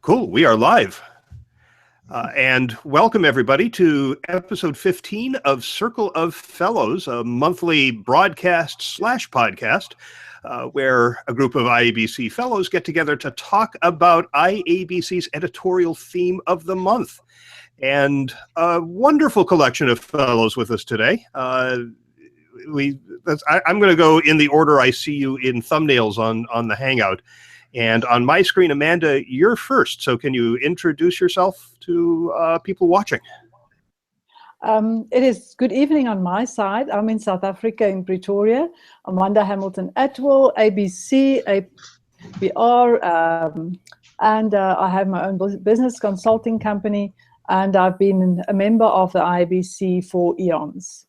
Cool, we are live. And welcome everybody to episode 15 of Circle of Fellows, a monthly broadcast/podcast where a group of IABC Fellows get together to talk about IABC's editorial theme of the month. And a wonderful collection of fellows with us today. I'm going to go in the order I see you in thumbnails on the Hangout. And on my screen, Amanda, you're first. So can you introduce yourself to people watching? It is good evening on my side. I'm in South Africa, in Pretoria. Amanda Hamilton-Atwell, ABC, APR, and I have my own business consulting company, and I've been a member of the IABC for eons.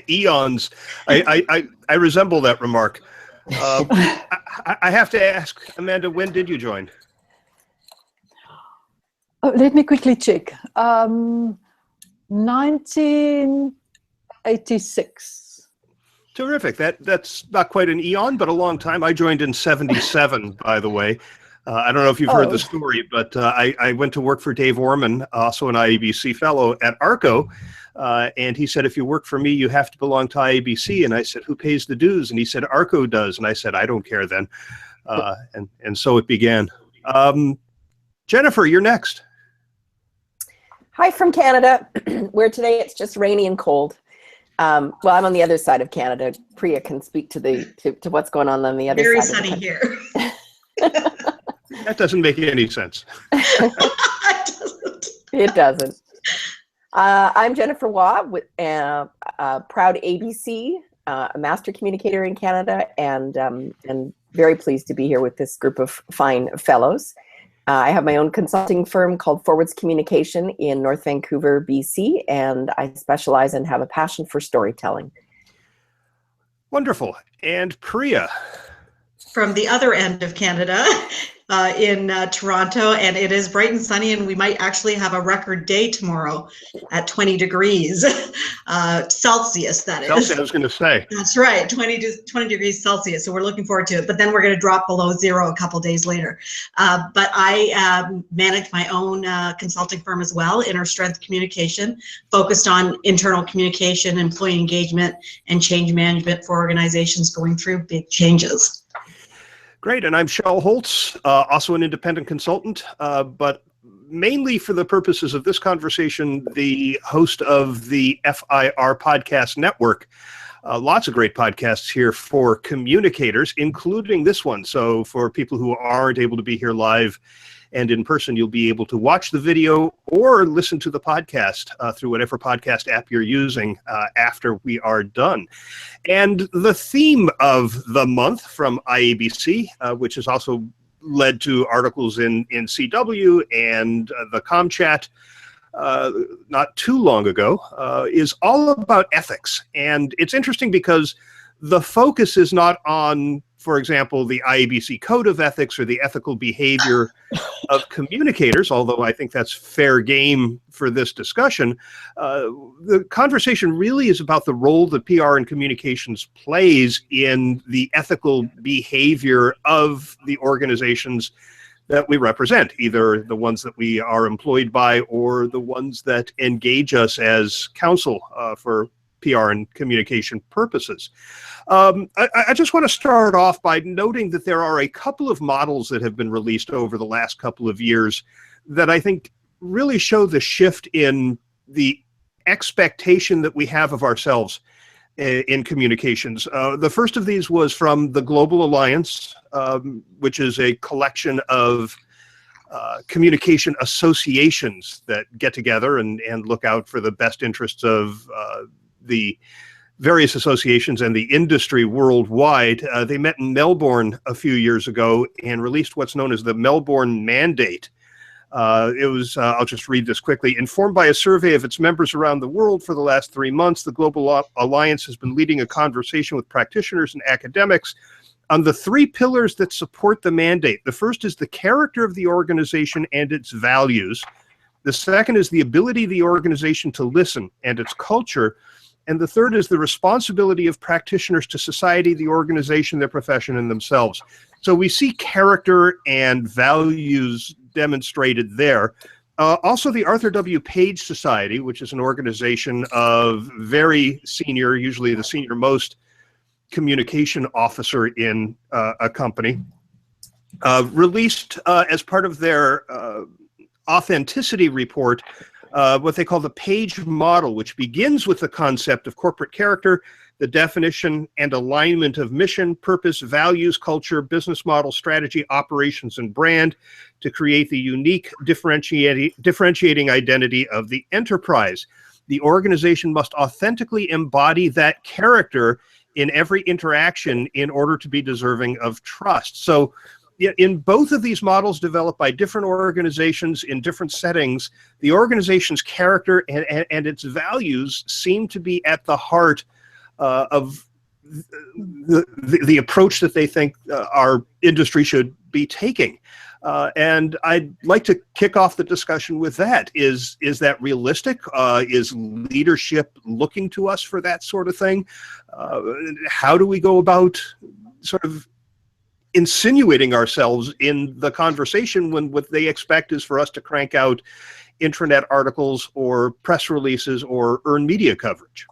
Eons. I resemble that remark. I have to ask, Amanda, when did you join? Oh, let me quickly check. 1986. Terrific. That's not quite an eon, but a long time. I joined in 77, by the way. I don't know if you've heard the story, but I went to work for Dave Orman, also an IABC fellow at ARCO. And he said, if you work for me, you have to belong to IABC. And I said, who pays the dues? And he said, ARCO does. And I said, I don't care then. And so it began. Jennifer, you're next. Hi from Canada, where today it's just rainy and cold. Well, I'm on the other side of Canada. Priya can speak to what's going on the other Very side. Very sunny here. That doesn't make any sense. It doesn't. I'm Jennifer Waugh, with proud ABC, a master communicator in Canada, and very pleased to be here with this group of fine fellows. I have my own consulting firm called Forwards Communication in North Vancouver, BC, and I specialize and have a passion for storytelling. Wonderful. And Priya. From the other end of Canada, in Toronto, and it is bright and sunny, and we might actually have a record day tomorrow at 20 degrees Celsius, that is. Celsius, I was going to say. That's right, 20 degrees Celsius, so we're looking forward to it, but then we're going to drop below zero a couple days later. But I manage my own consulting firm as well, Inner Strength Communication, focused on internal communication, employee engagement, and change management for organizations going through big changes. Great, and I'm Shel Holtz, also an independent consultant, but mainly for the purposes of this conversation, the host of the FIR Podcast Network. Lots of great podcasts here for communicators, including this one. So for people who aren't able to be here live and in person, you'll be able to watch the video or listen to the podcast through whatever podcast app you're using after we are done. And the theme of the month from IABC, which has also led to articles in CW and the ComChat not too long ago, is all about ethics. And it's interesting because the focus is not on, for example, the IABC Code of Ethics or the ethical behavior of communicators, although I think that's fair game for this discussion. The conversation really is about the role that PR and communications plays in the ethical behavior of the organizations that we represent, either the ones that we are employed by or the ones that engage us as counsel for PR and communication purposes. I just want to start off by noting that there are a couple of models that have been released over the last couple of years that I think really show the shift in the expectation that we have of ourselves in communications. The first of these was from the Global Alliance, which is a collection of communication associations that get together and look out for the best interests of the various associations and the industry worldwide. They met in Melbourne a few years ago and released what's known as the Melbourne Mandate. It was, I'll just read this quickly. Informed by a survey of its members around the world for the last 3 months, the Global Alliance has been leading a conversation with practitioners and academics on the 3 pillars that support the mandate. The first is the character of the organization and its values. The second is the ability of the organization to listen and its culture. And the third is the responsibility of practitioners to society, the organization, their profession, and themselves. So we see character and values demonstrated there. Also, the Arthur W. Page Society, which is an organization of very senior, usually the senior most communication officer in a company, released as part of their authenticity report what they call the Page Model, which begins with the concept of corporate character, the definition and alignment of mission, purpose, values, culture, business model, strategy, operations, and brand to create the unique differentiating identity of the enterprise. The organization must authentically embody that character in every interaction in order to be deserving of trust. So in both of these models developed by different organizations in different settings, the organization's character and its values seem to be at the heart of the approach that they think our industry should be taking. And I'd like to kick off the discussion with that. Is that realistic? Is leadership looking to us for that sort of thing? How do we go about sort of insinuating ourselves in the conversation when what they expect is for us to crank out intranet articles or press releases or earn media coverage?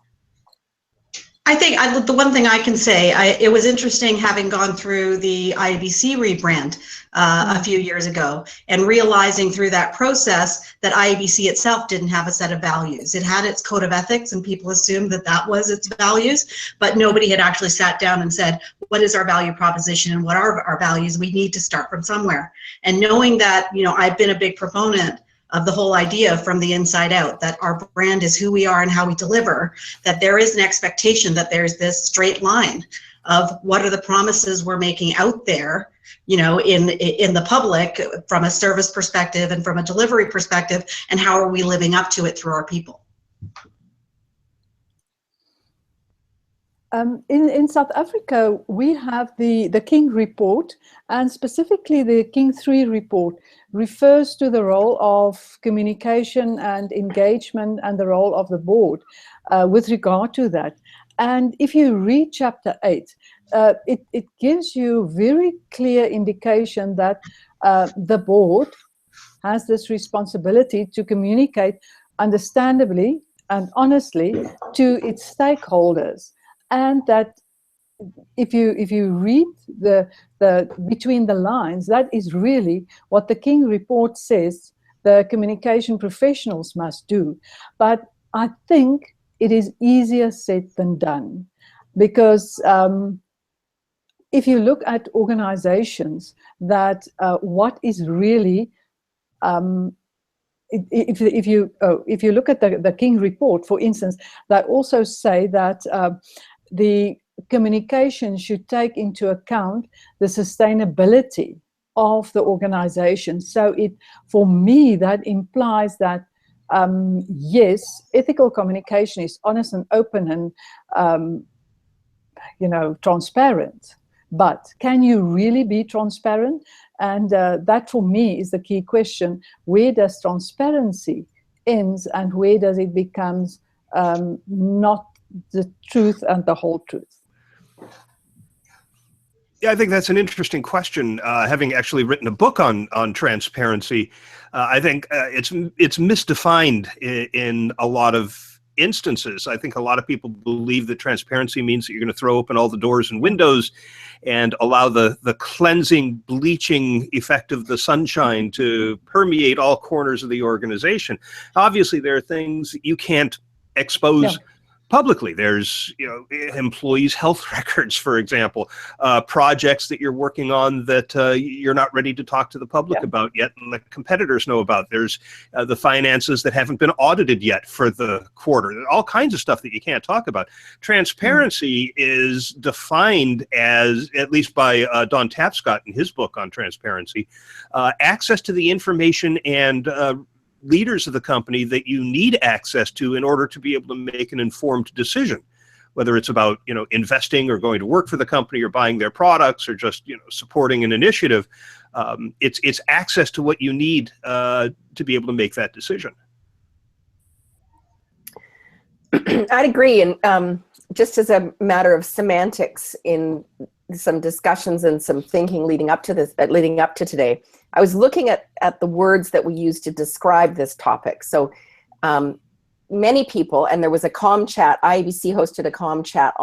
I think the one thing I can say, it was interesting having gone through the IABC rebrand a few years ago and realizing through that process that IABC itself didn't have a set of values. It had its code of ethics and people assumed that that was its values, but nobody had actually sat down and said, what is our value proposition and what are our values? We need to start from somewhere. And knowing that, you know, I've been a big proponent of the whole idea from the inside out, that our brand is who we are and how we deliver, that there is an expectation that there's this straight line of what are the promises we're making out there, you know, in the public from a service perspective and from a delivery perspective, and how are we living up to it through our people. In South Africa, we have the King Report, and specifically the King 3 report refers to the role of communication and engagement and the role of the board with regard to that. And if you read chapter 8, it gives you very clear indication that the board has this responsibility to communicate understandably and honestly to its stakeholders. And that if you read the between the lines, that is really what the King Report says the communication professionals must do. But I think it is easier said than done, because if you look at organizations that what is really if you look at the King Report, for instance, they also say that the communication should take into account the sustainability of the organization. So for me, that implies that yes, ethical communication is honest and open and transparent. But can you really be transparent? And that for me is the key question. Where does transparency ends and where does it becomes not the truth and the whole truth? Yeah, I think that's an interesting question. Having actually written a book on transparency, I think it's misdefined in a lot of instances. I think a lot of people believe that transparency means that you're going to throw open all the doors and windows and allow the cleansing, bleaching effect of the sunshine to permeate all corners of the organization. Obviously, there are things that you can't expose publicly. There's, employees' health records, for example, projects that you're working on that you're not ready to talk to the public about yet, and the competitors know about. There's the finances that haven't been audited yet for the quarter. All kinds of stuff that you can't talk about. Transparency is defined as, at least by Don Tapscott in his book on transparency, access to the information and leaders of the company that you need access to in order to be able to make an informed decision, whether it's about investing or going to work for the company or buying their products or just supporting an initiative. It's access to what you need to be able to make that decision. I'd agree. And just as a matter of semantics, in some discussions and some thinking leading up to this, leading up to today, I was looking at the words that we use to describe this topic. So many people, and there was a comm chat, IABC hosted a comm chat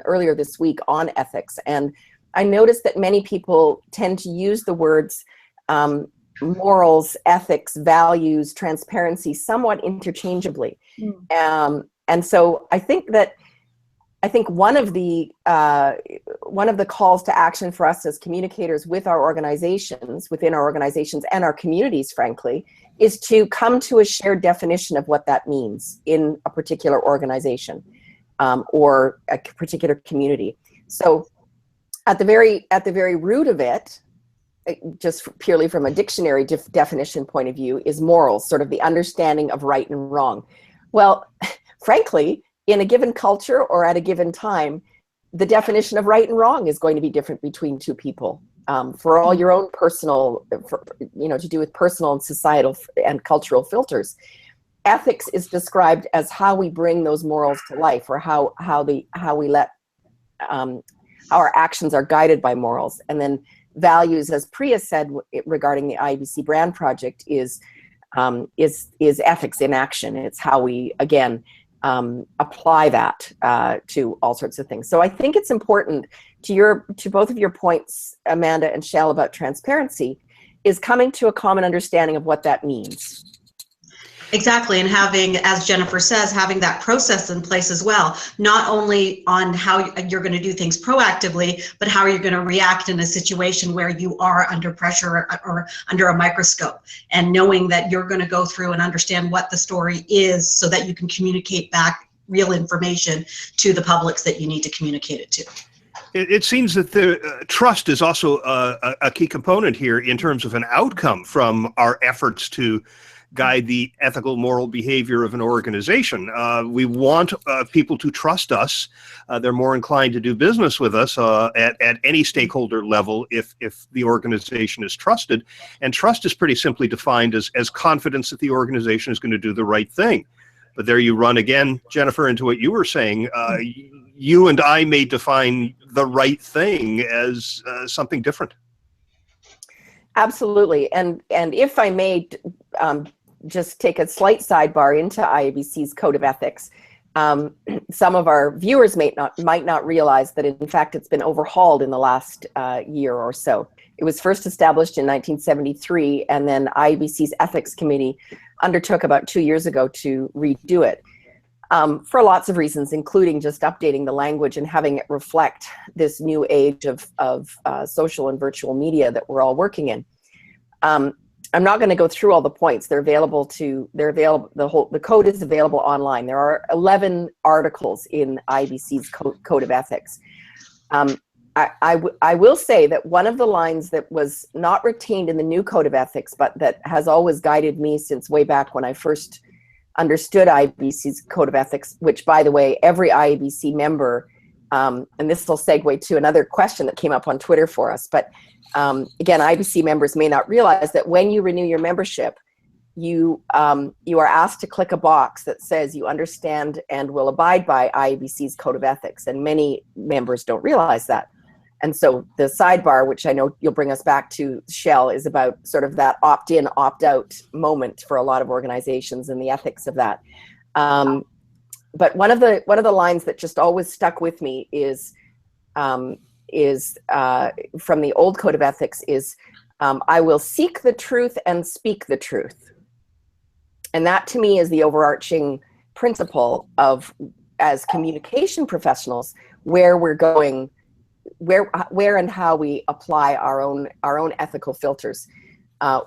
earlier this week on ethics. And I noticed that many people tend to use the words morals, ethics, values, transparency somewhat interchangeably. And so I think one of the calls to action for us as communicators within our organizations and our communities, frankly, is to come to a shared definition of what that means in a particular organization or a particular community. So at the very root of it, just purely from a dictionary definition point of view, is morals, sort of the understanding of right and wrong. Well, frankly, in a given culture or at a given time, the definition of right and wrong is going to be different between two people. For all your own personal, to do with personal and societal and cultural filters. Ethics is described as how we bring those morals to life, or how our actions are guided by morals. And then values, as Priya said regarding the IABC brand project, is ethics in action. It's how we, again, apply that to all sorts of things. So I think it's important to both of your points, Amanda and Shell, about transparency, is coming to a common understanding of what that means. Exactly, and having, as Jennifer says, having that process in place as well, not only on how you're going to do things proactively, but how you're going to react in a situation where you are under pressure or under a microscope, and knowing that you're going to go through and understand what the story is so that you can communicate back real information to the publics that you need to communicate it to. It seems that the trust is also a key component here in terms of an outcome from our efforts to guide the ethical, moral behavior of an organization. We want people to trust us. They're more inclined to do business with us at any stakeholder level if the organization is trusted. And trust is pretty simply defined as confidence that the organization is going to do the right thing. But there you run again, Jennifer, into what you were saying. You and I may define the right thing as something different. Absolutely. And if I may just take a slight sidebar into IABC's Code of Ethics, some of our viewers might not realize that in fact it's been overhauled in the last year or so. It was first established in 1973, and then IABC's Ethics Committee undertook about 2 years ago to redo it for lots of reasons, including just updating the language and having it reflect this new age of social and virtual media that we're all working in. I'm not going to go through all the points. The code is available online. There are 11 articles in IABC's Code of Ethics. I will say that one of the lines that was not retained in the new Code of Ethics, but that has always guided me since way back when I first understood IABC's Code of Ethics, which, by the way, every IABC member, and this will segue to another question that came up on Twitter for us, but again, IABC members may not realize that when you renew your membership, you are asked to click a box that says you understand and will abide by IABC's Code of Ethics, and many members don't realize that. And so the sidebar, which I know you'll bring us back to, Shell, is about sort of that opt-in, opt-out moment for a lot of organizations and the ethics of that. But one of the lines that just always stuck with me is from the old Code of Ethics is, I will seek the truth and speak the truth. And that to me is the overarching principle of, as communication professionals, where we're going, where and how we apply our own ethical filters.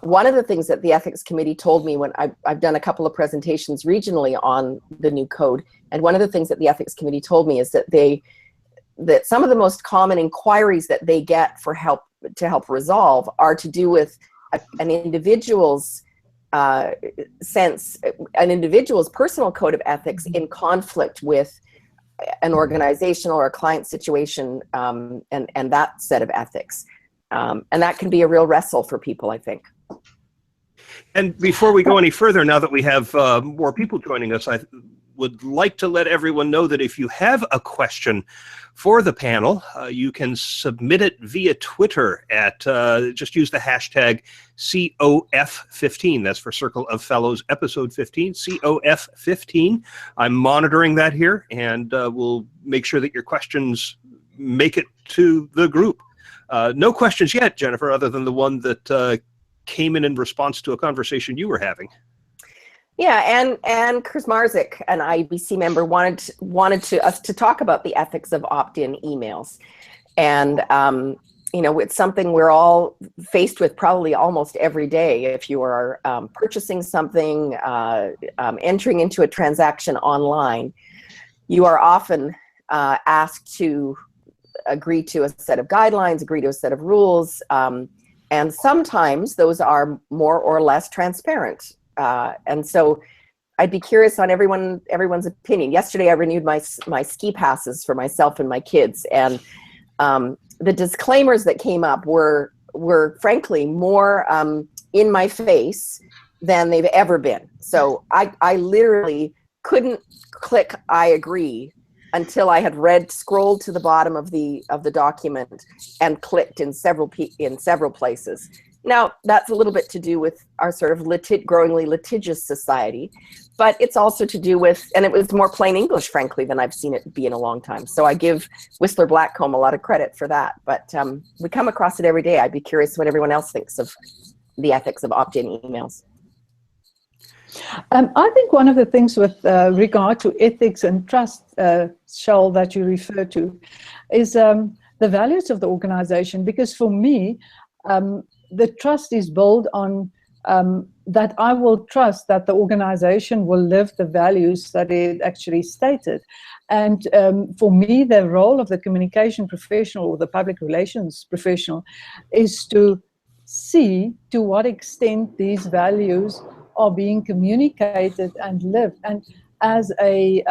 One of the things that the Ethics Committee told me when I've done a couple of presentations regionally on the new code, and one of the things that the Ethics Committee told me is that some of the most common inquiries that they get for help to help resolve are to do with an individual's personal code of ethics in conflict with an organizational or a client situation, and that set of ethics. And that can be a real wrestle for people, I think. And before we go any further, now that we have more people joining us, would like to let everyone know that if you have a question for the panel, you can submit it via Twitter at, just use the hashtag COF15. That's for Circle of Fellows episode 15, COF15. I'm monitoring that here, and we'll make sure that your questions make it to the group. No questions yet, Jennifer, other than the one that came in response to a conversation you were having. Yeah, and Chris Marzik, an IABC member, wanted us to talk about the ethics of opt-in emails, and you know, it's something we're all faced with probably almost every day. If you are purchasing something, entering into a transaction online, you are often asked to agree to a set of guidelines, agree to a set of rules, and sometimes those are more or less transparent. And so I'd be curious on everyone's opinion. Yesterday I renewed my ski passes for myself and my kids, and the disclaimers that came up were frankly more in my face than they've ever been. So I literally couldn't click I agree until I had scrolled to the bottom of the document and clicked in several places. Now, that's a little bit to do with our sort of growingly litigious society, but it's also to do with, and it was more plain English, frankly, than I've seen it be in a long time. So I give Whistler Blackcomb a lot of credit for that, but we come across it every day. I'd be curious what everyone else thinks of the ethics of opt-in emails. I think one of the things with regard to ethics and trust, Shal, that you refer to, is the values of the organization, because for me, the trust is built on that I will trust that the organization will live the values that it actually stated. And for me, the role of the communication professional or the public relations professional is to see to what extent these values are being communicated and lived. And as I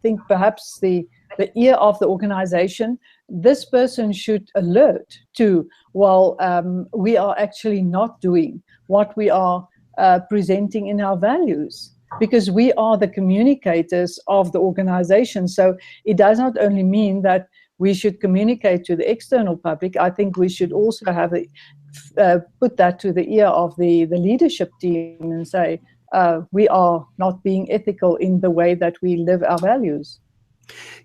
think perhaps the ear of the organization, this person should alert to, well, we are actually not doing what we are presenting in our values, because we are the communicators of the organization. So it does not only mean that we should communicate to the external public. I think we should also have put that to the ear of the leadership team and say, we are not being ethical in the way that we live our values.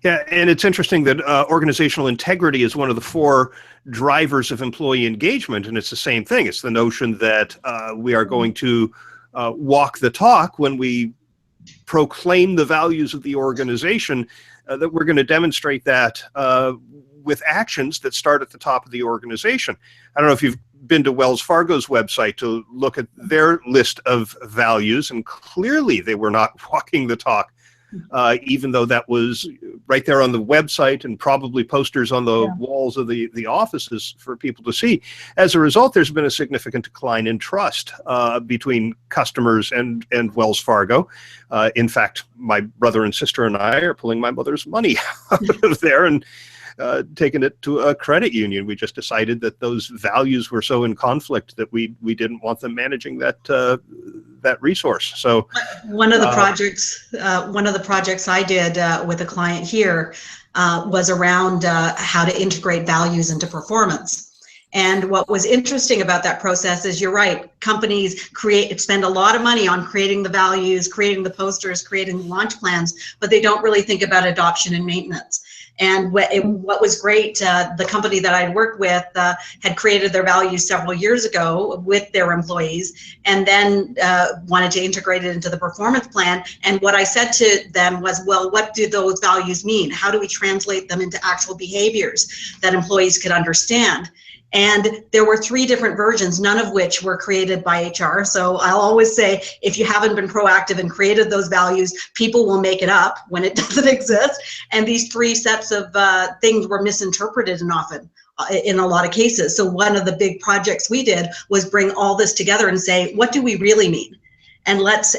Yeah, and it's interesting that organizational integrity is one of the 4 drivers of employee engagement, and it's the same thing. It's the notion that we are going to walk the talk when we proclaim the values of the organization, that we're going to demonstrate that with actions that start at the top of the organization. I don't know if you've been to Wells Fargo's website to look at their list of values, and clearly they were not walking the talk. Even though that was right there on the website and probably posters on the walls of the offices for people to see. As a result, there's been a significant decline in trust between customers and Wells Fargo. In fact, my brother and sister and I are pulling my mother's money out of there and taking it to a credit union. We just decided that those values were so in conflict that we didn't want them managing that resource. So one of the projects I did with a client here was around how to integrate values into performance. And what was interesting about that process is, you're right, companies spend a lot of money on creating the values, creating the posters, creating the launch plans, but they don't really think about adoption and maintenance. And what was great, the company that I'd worked with had created their values several years ago with their employees, and then wanted to integrate it into the performance plan. And what I said to them was, well, what do those values mean? How do we translate them into actual behaviors that employees could understand? And there were 3 different versions, none of which were created by HR. So I'll always say, if you haven't been proactive and created those values, people will make it up when it doesn't exist. And these 3 sets of things were misinterpreted and often in a lot of cases. So one of the big projects we did was bring all this together and say, what do we really mean? And let's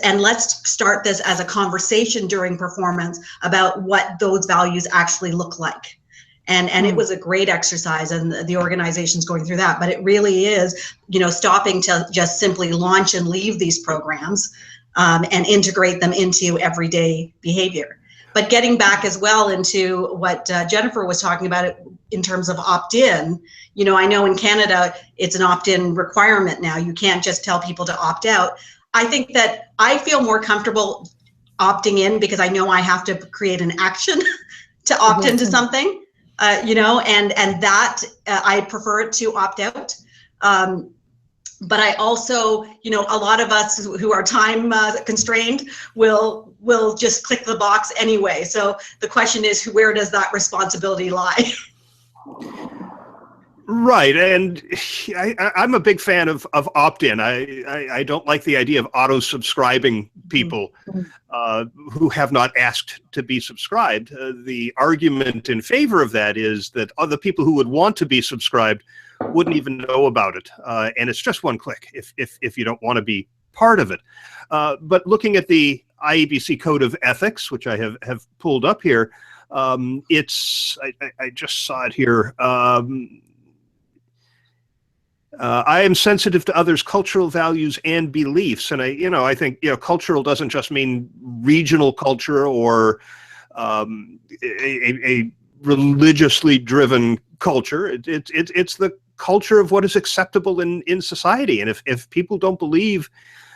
start this as a conversation during performance about what those values actually look like. And it was a great exercise, and the organization's going through that. But it really is, stopping to just simply launch and leave these programs, and integrate them into everyday behavior. But getting back as well into what Jennifer was talking about in terms of opt-in, you know, I know in Canada, it's an opt-in requirement now. You can't just tell people to opt out. I think that I feel more comfortable opting in because I know I have to create an action to opt into something, you know, and that I prefer it to opt out. But I also, you know, a lot of us who are time constrained will just click the box anyway. So the question is, where does that responsibility lie? Right, and I'm a big fan of opt-in. I don't like the idea of auto-subscribing people who have not asked to be subscribed. The argument in favor of that is that other people who would want to be subscribed wouldn't even know about it, and it's just one click if you don't want to be part of it. But looking at the IABC Code of Ethics, which I have pulled up here, it's I just saw it here. I am sensitive to others' cultural values and beliefs, and I think cultural doesn't just mean regional culture or a religiously driven culture. It's the culture of what is acceptable in society, and if people don't believe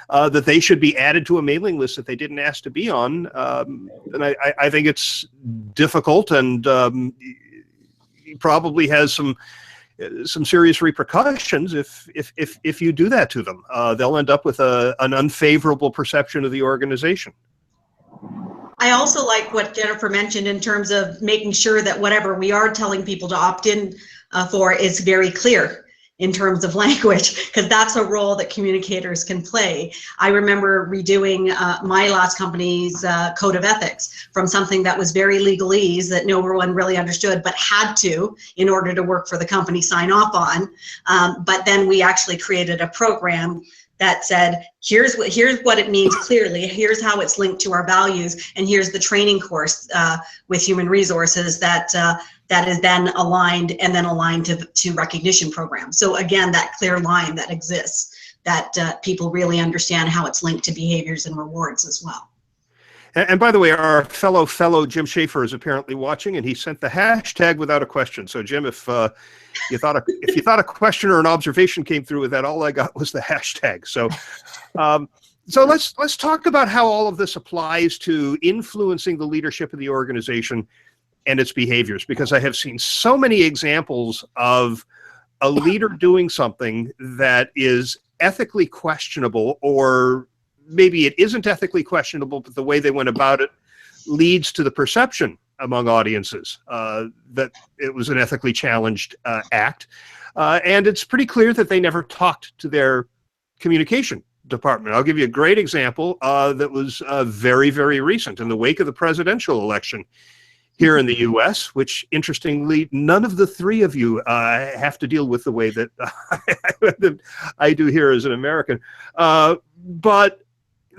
that they should be added to a mailing list that they didn't ask to be on, then I think it's difficult and probably has some serious repercussions if you do that to them. They'll end up with an unfavorable perception of the organization. I also like what Jennifer mentioned in terms of making sure that whatever we are telling people to opt in for is very clear in terms of language, because that's a role that communicators can play. I remember redoing my last company's code of ethics from something that was very legalese that no one really understood, but had to, in order to work for the company, sign off on. But then we actually created a program that said, here's what it means clearly, here's how it's linked to our values, and here's the training course with human resources that is then aligned to recognition programs. So again, that clear line that exists, that people really understand how it's linked to behaviors and rewards as well. And by the way, our fellow Jim Schaefer is apparently watching, and he sent the hashtag without a question. So Jim, if you thought a question or an observation came through with that, all I got was the hashtag. So so let's talk about how all of this applies to influencing the leadership of the organization and its behaviors, because I have seen so many examples of a leader doing something that is ethically questionable, or maybe it isn't ethically questionable, but the way they went about it leads to the perception among audiences that it was an ethically challenged act. And it's pretty clear that they never talked to their communication department. I'll give you a great example that was very, very recent in the wake of the presidential election here in the U.S., which, interestingly, none of the three of you have to deal with the way that I do here as an American. But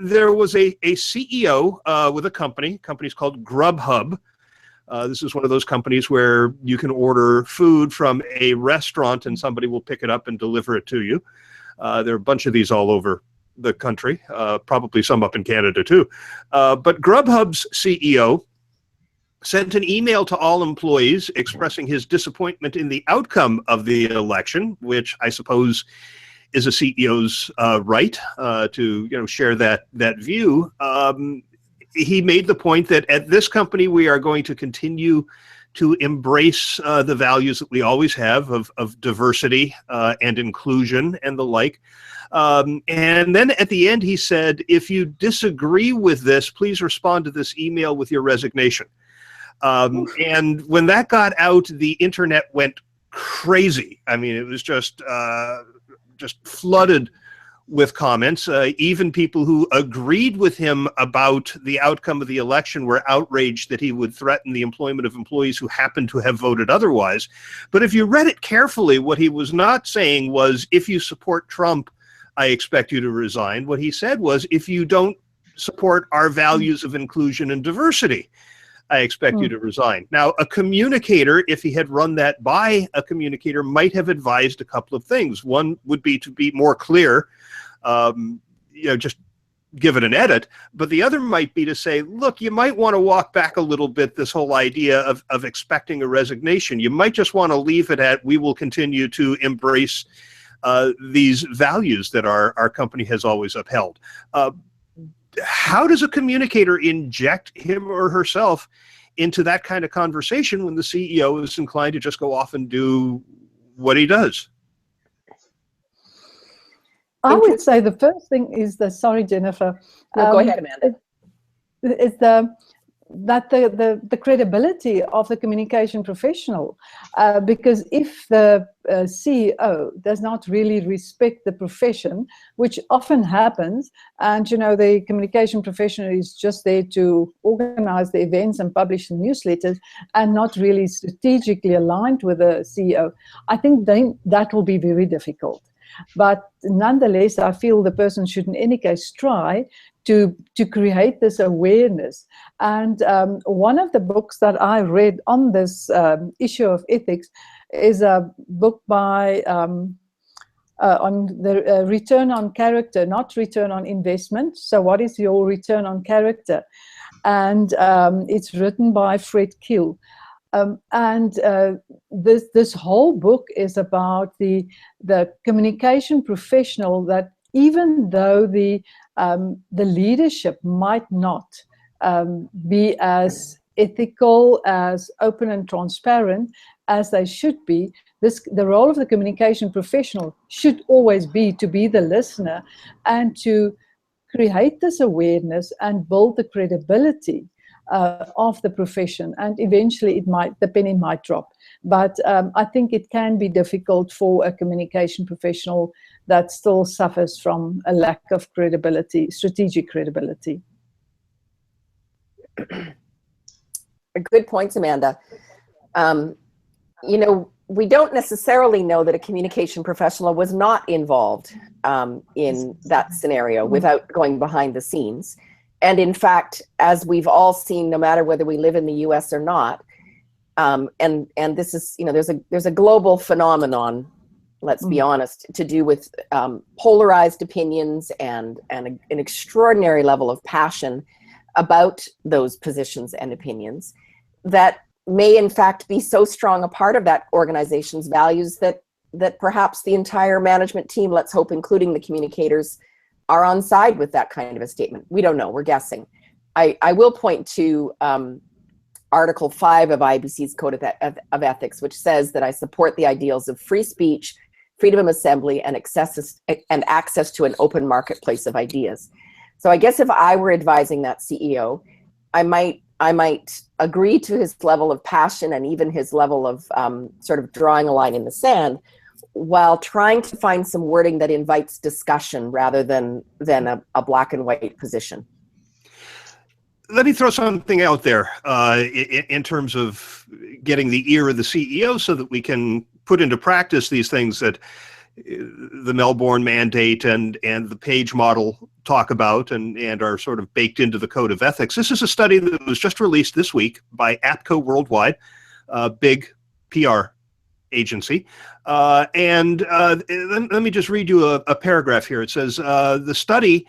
there was a CEO with a company's called Grubhub. This is one of those companies where you can order food from a restaurant and somebody will pick it up and deliver it to you. There are a bunch of these all over the country, probably some up in Canada too. But Grubhub's CEO sent an email to all employees expressing his disappointment in the outcome of the election, which I suppose is a CEO's right to share that view. He made the point that at this company we are going to continue to embrace the values that we always have of diversity and inclusion and the like. And then at the end he said, if you disagree with this, please respond to this email with your resignation. And when that got out, the internet went crazy. I mean, it was just flooded with comments. Even people who agreed with him about the outcome of the election were outraged that he would threaten the employment of employees who happened to have voted otherwise. But if you read it carefully, what he was not saying was, if you support Trump, I expect you to resign. What he said was, if you don't support our values of inclusion and diversity, I expect you to resign. Now, a communicator, if he had run that by a communicator, might have advised a couple of things. One would be to be more clear, just give it an edit, but the other might be to say, look, you might want to walk back a little bit this whole idea of expecting a resignation. You might just want to leave it at, we will continue to embrace these values that our company has always upheld. How does a communicator inject him or herself into that kind of conversation when the CEO is inclined to just go off and do what he does? I would say the first thing is sorry, Jennifer. No, go ahead, Amanda. Is the credibility of the communication professional, because if the CEO does not really respect the profession, which often happens, and you know the communication professional is just there to organize the events and publish the newsletters and not really strategically aligned with the CEO, I think then that will be very difficult. But nonetheless, I feel the person should in any case try to create this awareness. And one of the books that I read on this issue of ethics is a book by on the return on character, not return on investment. So what is your return on character? And it's written by Fred Kiel. This whole book is about the communication professional, that even though the leadership might not be as ethical, as open and transparent as they should be, the role of the communication professional should always be to be the listener and to create this awareness and build the credibility of the profession, and eventually the penny might drop. But I think it can be difficult for a communication professional that still suffers from a lack of credibility, strategic credibility. Good points, Amanda. You know, we don't necessarily know that a communication professional was not involved in that scenario without going behind the scenes. And in fact, as we've all seen, no matter whether we live in the US or not, and this is, you know, there's a global phenomenon, let's be honest, to do with polarized opinions and an extraordinary level of passion about those positions and opinions that may in fact be so strong a part of that organization's values that perhaps the entire management team, let's hope including the communicators, are on side with that kind of a statement. We don't know, we're guessing. I will point to Article 5 of IABC's Code of Ethics, which says that I support the ideals of free speech, freedom of assembly, and access to an open marketplace of ideas. So I guess if I were advising that CEO, I might agree to his level of passion and even his level of sort of drawing a line in the sand, while trying to find some wording that invites discussion rather than a black and white position. Let me throw something out there in terms of getting the ear of the CEO so that we can put into practice these things that the Melbourne mandate and the Page model talk about and are sort of baked into the Code of Ethics. This is a study that was just released this week by APCO Worldwide, a big PR agency. Let me just read you a paragraph here. It says, the study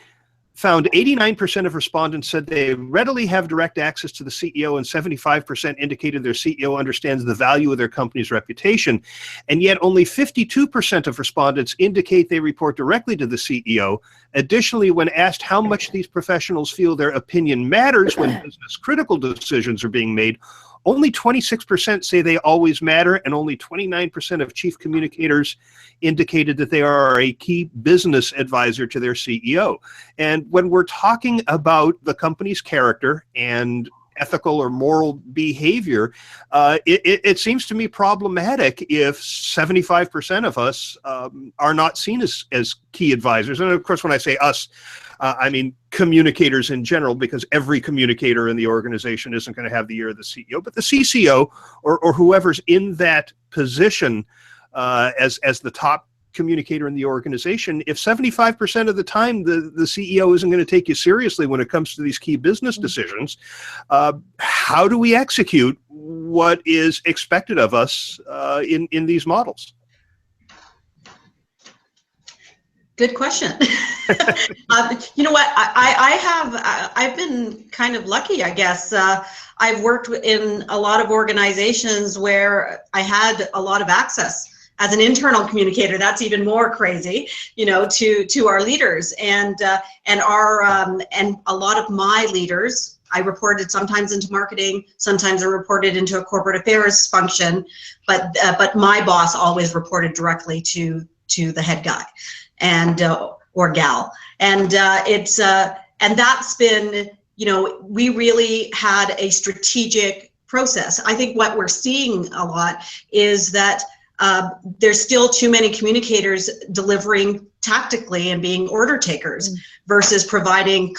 found 89% of respondents said they readily have direct access to the CEO, and 75% indicated their CEO understands the value of their company's reputation. And yet only 52% of respondents indicate they report directly to the CEO. Additionally, when asked how much these professionals feel their opinion matters when business critical decisions are being made, only 26% say they always matter, and only 29% of chief communicators indicated that they are a key business advisor to their CEO. And when we're talking about the company's character and ethical or moral behavior, it seems to me problematic if 75% of us are not seen as key advisors. And of course, when I say us, I mean communicators in general, because every communicator in the organization isn't going to have the ear of the CEO, but the CCO or whoever's in that position as the top communicator in the organization, if 75% of the time the CEO isn't going to take you seriously when it comes to these key business decisions, how do we execute what is expected of us in these models? Good question. You know what? I've been kind of lucky, I guess. I've worked in a lot of organizations where I had a lot of access as an internal communicator. That's even more crazy, you know, to our leaders and a lot of my leaders. I reported sometimes into marketing, sometimes I reported into a corporate affairs function, but my boss always reported directly to the head guy and or gal, and and that's been, you know, we really had a strategic process. I think what we're seeing a lot is that there's still too many communicators delivering tactically and being order takers versus providing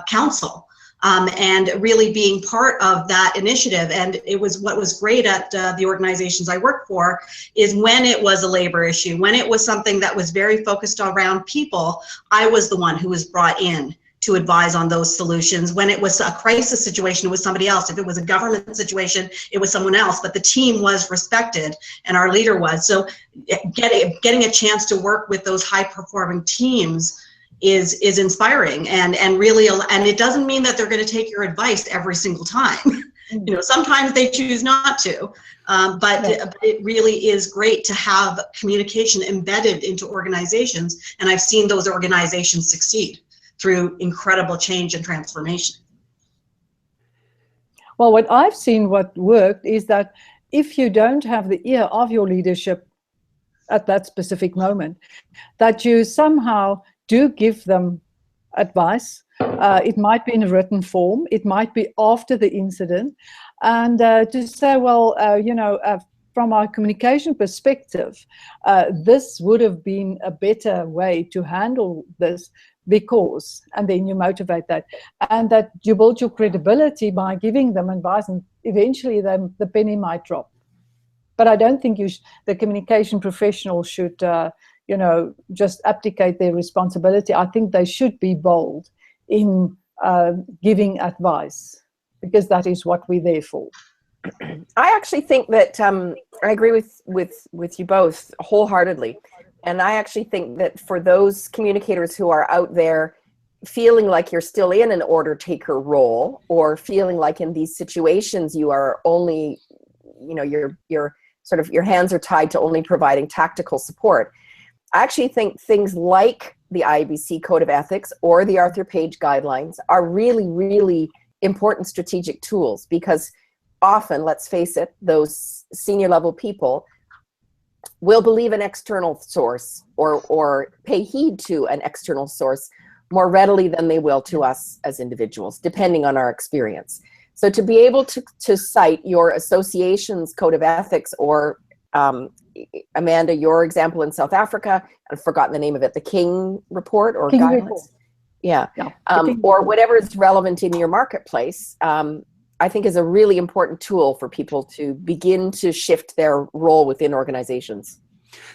counsel. And really being part of that initiative. And it was what was great at the organizations I worked for is when it was a labor issue, when it was something that was very focused around people, I was the one who was brought in to advise on those solutions. When it was a crisis situation, it was somebody else. If it was a government situation, it was someone else, but the team was respected and our leader was. So getting a chance to work with those high performing teams is inspiring and really, and it doesn't mean that they're going to take your advice every single time. You know, sometimes they choose not to, but it really is great to have communication embedded into organizations, and I've seen those organizations succeed through incredible change and transformation. Well, what I've seen what worked is that if you don't have the ear of your leadership at that specific moment, that you somehow do give them advice. It might be in a written form, it might be after the incident, and to say, well, you know, from our communication perspective, this would have been a better way to handle this because, and then you motivate that, and that you build your credibility by giving them advice, and eventually the penny might drop. But I don't think the communication professional should you know, just abdicate their responsibility. I think they should be bold in giving advice, because that is what we're there for. I actually think that I agree with you both wholeheartedly. And I actually think that for those communicators who are out there feeling like you're still in an order taker role, or feeling like in these situations you are only, you know, you're sort of, your hands are tied to only providing tactical support, I actually think things like the IABC Code of Ethics or the Arthur Page Guidelines are really, really important strategic tools, because often, let's face it, those senior level people will believe an external source or pay heed to an external source more readily than they will to us as individuals, depending on our experience. So to be able to cite your association's Code of Ethics, or Amanda, your example in South Africa, I've forgotten the name of it, the King Report or King Guidelines? Report. Yeah, King or Report. whatever is relevant in your marketplace, I think is a really important tool for people to begin to shift their role within organizations.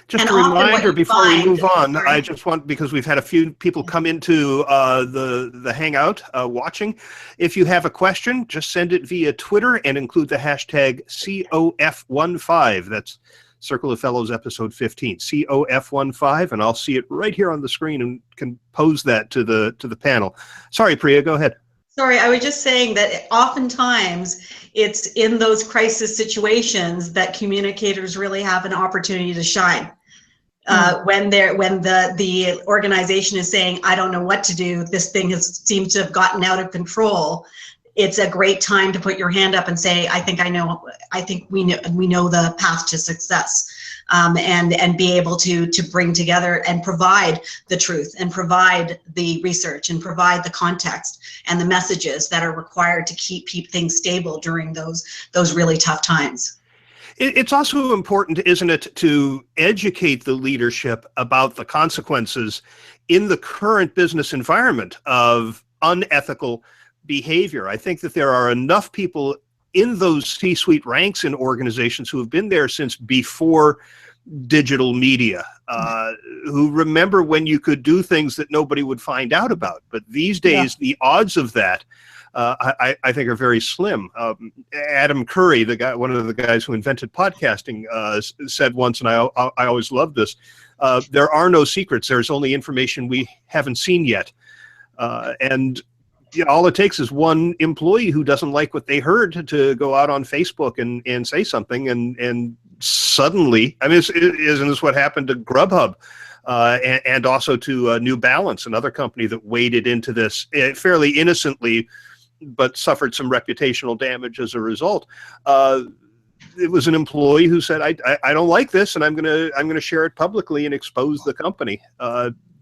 Just And a often what reminder you before we find- move on, Sorry. I just want, because we've had a few people come into the Hangout watching. If you have a question, just send it via Twitter and include the hashtag COF15. That's Circle of Fellows episode 15, COF15, and I'll see it right here on the screen and can pose that to the panel. Sorry, Priya, go ahead. Sorry, I was just saying that oftentimes it's in those crisis situations that communicators really have an opportunity to shine. When the organization is saying, I don't know what to do, this thing seems to have gotten out of control, it's a great time to put your hand up and say, I think we know the path to success. And be able to bring together and provide the truth and provide the research and provide the context and the messages that are required to keep things stable during those really tough times. It's also important, isn't it, to educate the leadership about the consequences in the current business environment of unethical behavior. I think that there are enough people in those C-suite ranks in organizations who have been there since before digital media, who remember when you could do things that nobody would find out about. But these days, the odds of that, I think, are very slim. Adam Curry, one of the guys who invented podcasting, said once, and I always loved this, There are no secrets. There's only information we haven't seen yet. And all it takes is one employee who doesn't like what they heard to go out on Facebook and say something, and suddenly, I mean, isn't this what happened to Grubhub and also to New Balance, another company that waded into this fairly innocently, but suffered some reputational damage as a result? It was an employee who said, I don't like this, and I'm gonna share it publicly and expose the company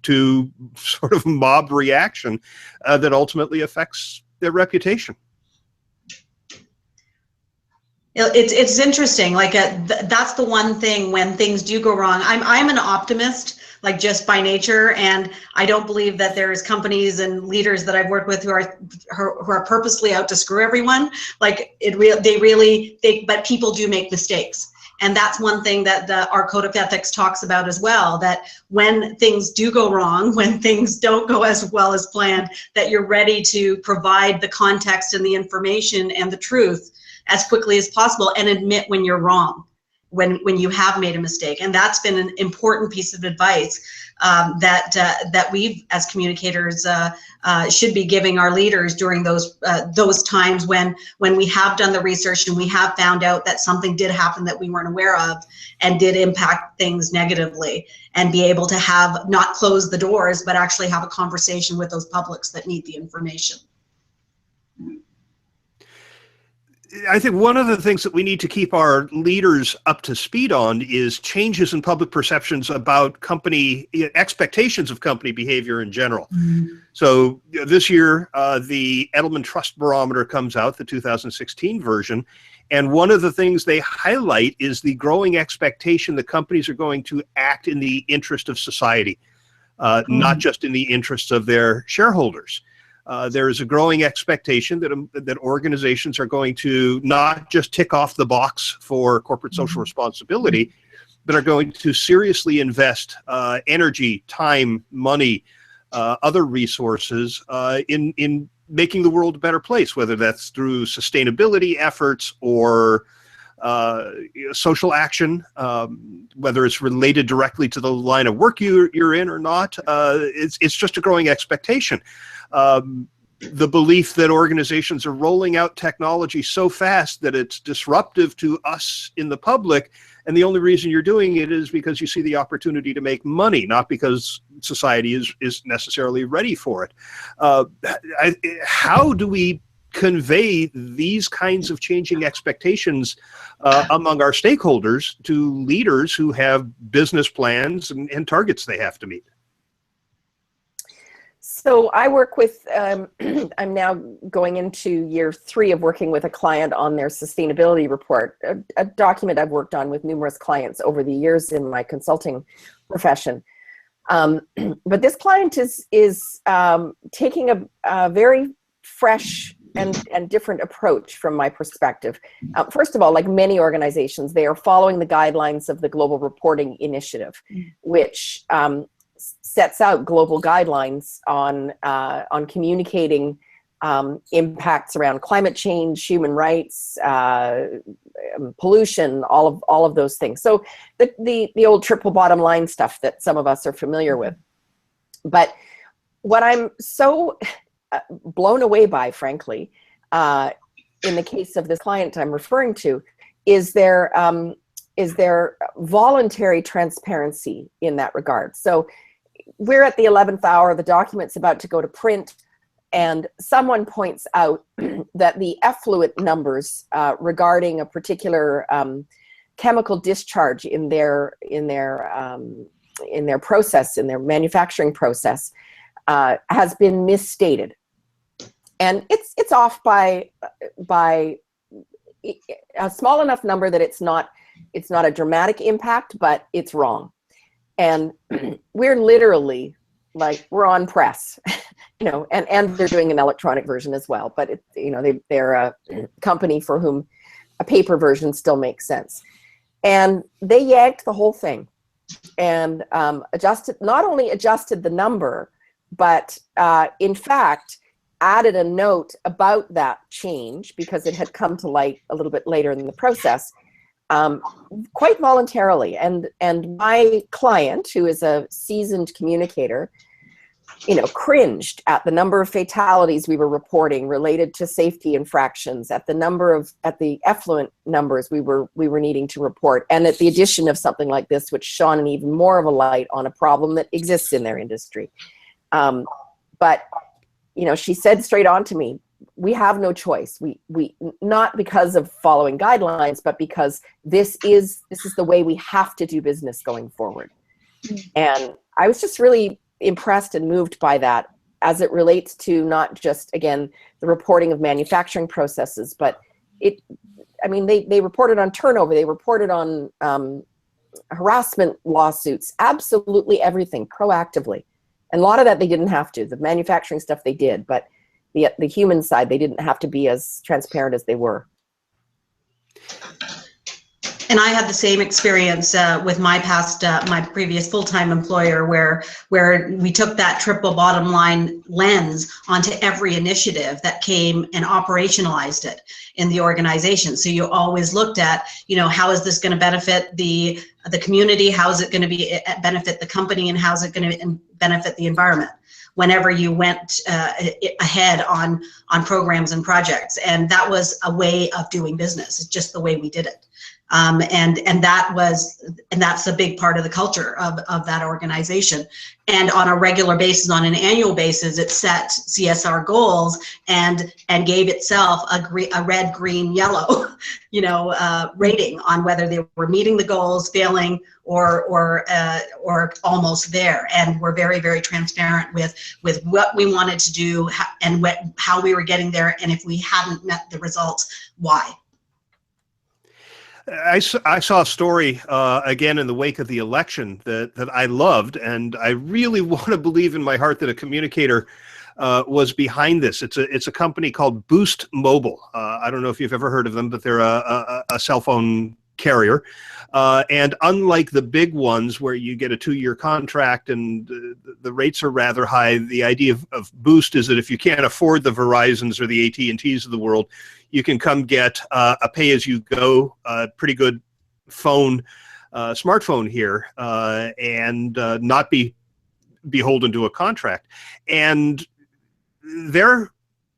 to sort of mob reaction that ultimately affects their reputation. It's interesting. Like that's the one thing when things do go wrong. I'm an optimist, like just by nature, and I don't believe that there's companies and leaders that I've worked with who are purposely out to screw everyone. Like but people do make mistakes. And that's one thing that our code of ethics talks about as well, that when things do go wrong, when things don't go as well as planned, that you're ready to provide the context and the information and the truth as quickly as possible and admit when you're wrong, when you have made a mistake. And that's been an important piece of advice that we as communicators should be giving our leaders during those times when we have done the research and we have found out that something did happen that we weren't aware of and did impact things negatively, and be able to have not close the doors, but actually have a conversation with those publics that need the information. I think one of the things that we need to keep our leaders up to speed on is changes in public perceptions about company expectations of company behavior in general. Mm-hmm. So this year, the Edelman Trust Barometer comes out, the 2016 version. And one of the things they highlight is the growing expectation that companies are going to act in the interest of society, not just in the interests of their shareholders. There is a growing expectation that organizations are going to not just tick off the box for corporate social responsibility, but are going to seriously invest energy, time, money, other resources in making the world a better place, whether that's through sustainability efforts or social action, whether it's related directly to the line of work you're in or not. It's just a growing expectation. The belief that organizations are rolling out technology so fast that it's disruptive to us in the public, and the only reason you're doing it is because you see the opportunity to make money, not because society is necessarily ready for it. How do we convey these kinds of changing expectations among our stakeholders to leaders who have business plans and targets they have to meet? So I work with, I'm now going into year 3 of working with a client on their sustainability report, a document I've worked on with numerous clients over the years in my consulting profession. But this client is taking a very fresh and different approach from my perspective. First of all, like many organizations, they are following the guidelines of the Global Reporting Initiative, which sets out global guidelines on communicating impacts around climate change, human rights, pollution, all of those things. So the old triple bottom line stuff that some of us are familiar with. But what I'm so blown away by, frankly, in the case of this client I'm referring to, is their voluntary transparency in that regard. So we're at the 11th hour, the document's about to go to print, and someone points out that the effluent numbers regarding a particular chemical discharge in their process, in their manufacturing process, has been misstated, and it's off by a small enough number that it's not a dramatic impact, but it's wrong. And we're literally like, we're on press, and they're doing an electronic version as well, but they're a company for whom a paper version still makes sense. And they yanked the whole thing and not only adjusted the number, but in fact, added a note about that change because it had come to light a little bit later in the process, quite voluntarily. And my client, who is a seasoned communicator, cringed at the number of fatalities we were reporting related to safety infractions, at the effluent numbers we were needing to report, and at the addition of something like this, which shone an even more of a light on a problem that exists in their industry. But she said straight on to me, we have no choice. We not because of following guidelines, but because this is the way we have to do business going forward. And I was just really impressed and moved by that as it relates to not just, again, the reporting of manufacturing processes, but they reported on turnover, they reported on harassment lawsuits, absolutely everything proactively. And a lot of that they didn't have to. The manufacturing stuff they did, but the human side, they didn't have to be as transparent as they were. And I had the same experience with my previous full-time employer, where we took that triple bottom line lens onto every initiative that came and operationalized it in the organization. So you always looked at, how is this going to benefit the community? How is it going to benefit the company? And how is it going to benefit the environment? Whenever you went ahead on programs and projects, and that was a way of doing business. It's just the way we did it. And that's a big part of the culture of that organization. And on a regular basis, on an annual basis, it set CSR goals and gave itself a red, green, yellow, rating on whether they were meeting the goals, failing, or almost there. And we're very, very transparent with what we wanted to do and how we were getting there, and if we hadn't met the results, why. I saw a story again in the wake of the election that I loved, and I really want to believe in my heart that a communicator was behind this. It's a company called Boost Mobile. I don't know if you've ever heard of them, but they're a cell phone carrier. And unlike the big ones where you get a 2-year contract and the rates are rather high, the idea of Boost is that if you can't afford the Verizons or the AT&Ts of the world, you can come get a pay-as-you-go, pretty good smartphone here, and not be beholden to a contract. And their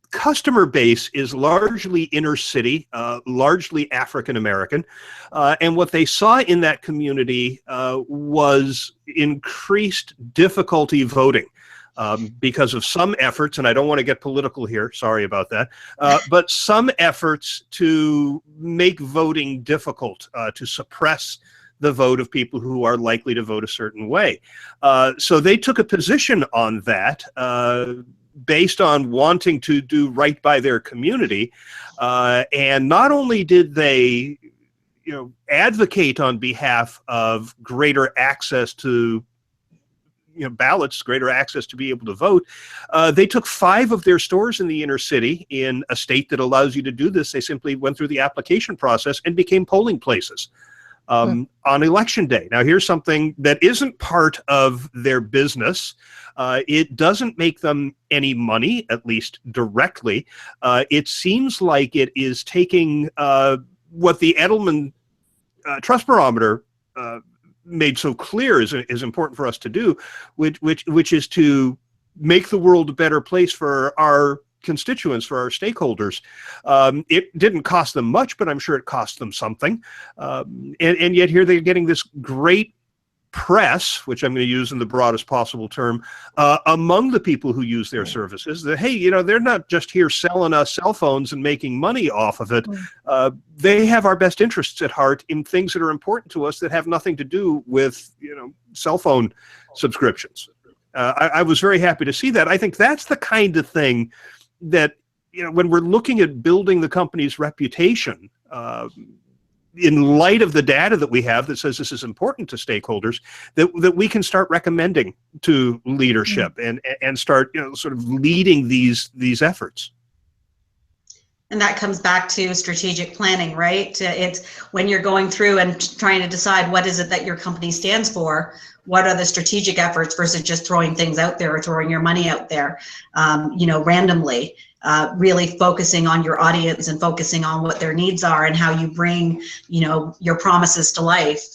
customer base is largely inner city, largely African American, and what they saw in that community was increased difficulty voting. Because of some efforts, and I don't want to get political here, sorry about that, but some efforts to make voting difficult, to suppress the vote of people who are likely to vote a certain way. So they took a position on that based on wanting to do right by their community. And not only did they advocate on behalf of greater access to ballots, greater access to be able to vote. They took 5 of their stores in the inner city in a state that allows you to do this. They simply went through the application process and became polling places on election day. Now, here's something that isn't part of their business. It doesn't make them any money, at least directly. It seems like it is taking what the Edelman Trust Barometer made so clear is important for us to do, which is to make the world a better place for our constituents, for our stakeholders. It didn't cost them much, but I'm sure it cost them something. And yet here they're getting this great press, which I'm going to use in the broadest possible term, among the people who use their services, that, hey, they're not just here selling us cell phones and making money off of it. They have our best interests at heart in things that are important to us that have nothing to do with, cell phone subscriptions. I was very happy to see that. I think that's the kind of thing that, when we're looking at building the company's reputation, in light of the data that we have that says this is important to stakeholders, that we can start recommending to leadership and start sort of leading these efforts. And that comes back to strategic planning, right? It's when you're going through and trying to decide what is it that your company stands for, what are the strategic efforts versus just throwing things out there or throwing your money out there, randomly. Really focusing on your audience and focusing on what their needs are and how you bring, your promises to life,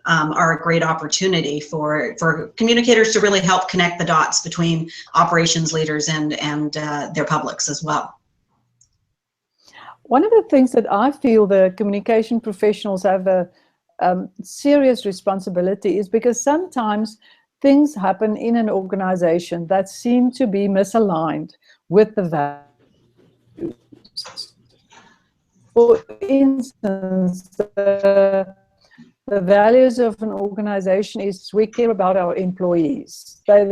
are a great opportunity for communicators to really help connect the dots between operations leaders and their publics as well. One of the things that I feel the communication professionals have a serious responsibility is because sometimes things happen in an organization that seem to be misaligned with the values. For instance, the values of an organization is we care about our employees. They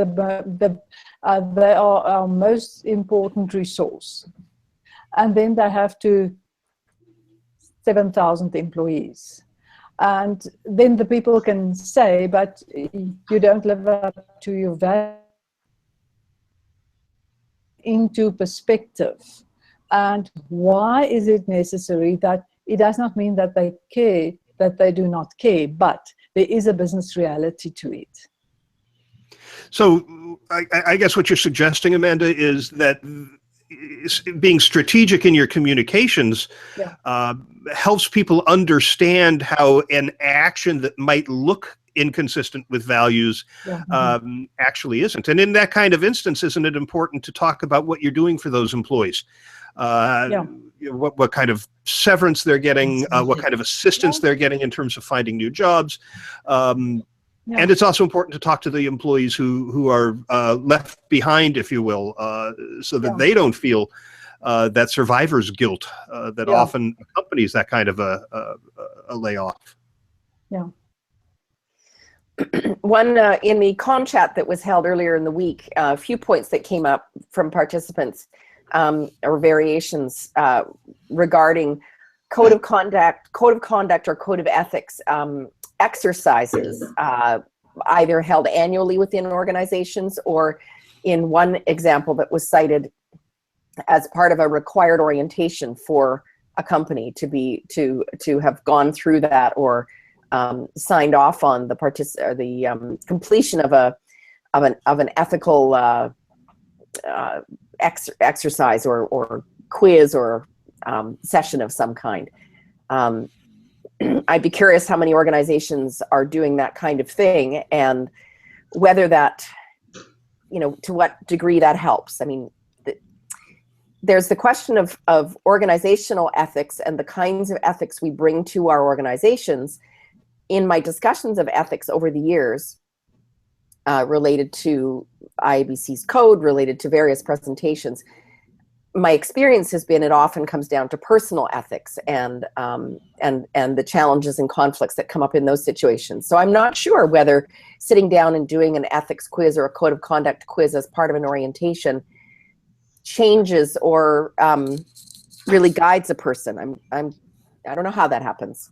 are our most important resource. And then they have 7,000 employees. And then the people can say, but you don't live up to your value. Into perspective. And why is it necessary? That it does not mean that they care, that they do not care, but there is a business reality to it. So I guess what you're suggesting, Amanda, is that being strategic in your communications helps people understand how an action that might look inconsistent with values actually isn't. And in that kind of instance, isn't it important to talk about what you're doing for those employees? What kind of severance they're getting, what kind of assistance they're getting in terms of finding new jobs. And it's also important to talk to the employees who are left behind, if you will, so that they don't feel that survivor's guilt that often accompanies that kind of a layoff. Yeah. One in the comm chat that was held earlier in the week, a few points that came up from participants or variations regarding code of conduct or code of ethics exercises, either held annually within organizations or in one example that was cited as part of a required orientation for a company to have gone through that or signed off on the completion of an ethical exercise or quiz or session of some kind. I'd be curious how many organizations are doing that kind of thing and whether that, to what degree that helps. I mean, there's the question of organizational ethics and the kinds of ethics we bring to our organizations. In my discussions of ethics over the years, related to IABC's code, related to various presentations, my experience has been it often comes down to personal ethics and the challenges and conflicts that come up in those situations. So I'm not sure whether sitting down and doing an ethics quiz or a code of conduct quiz as part of an orientation changes or really guides a person. I don't know how that happens.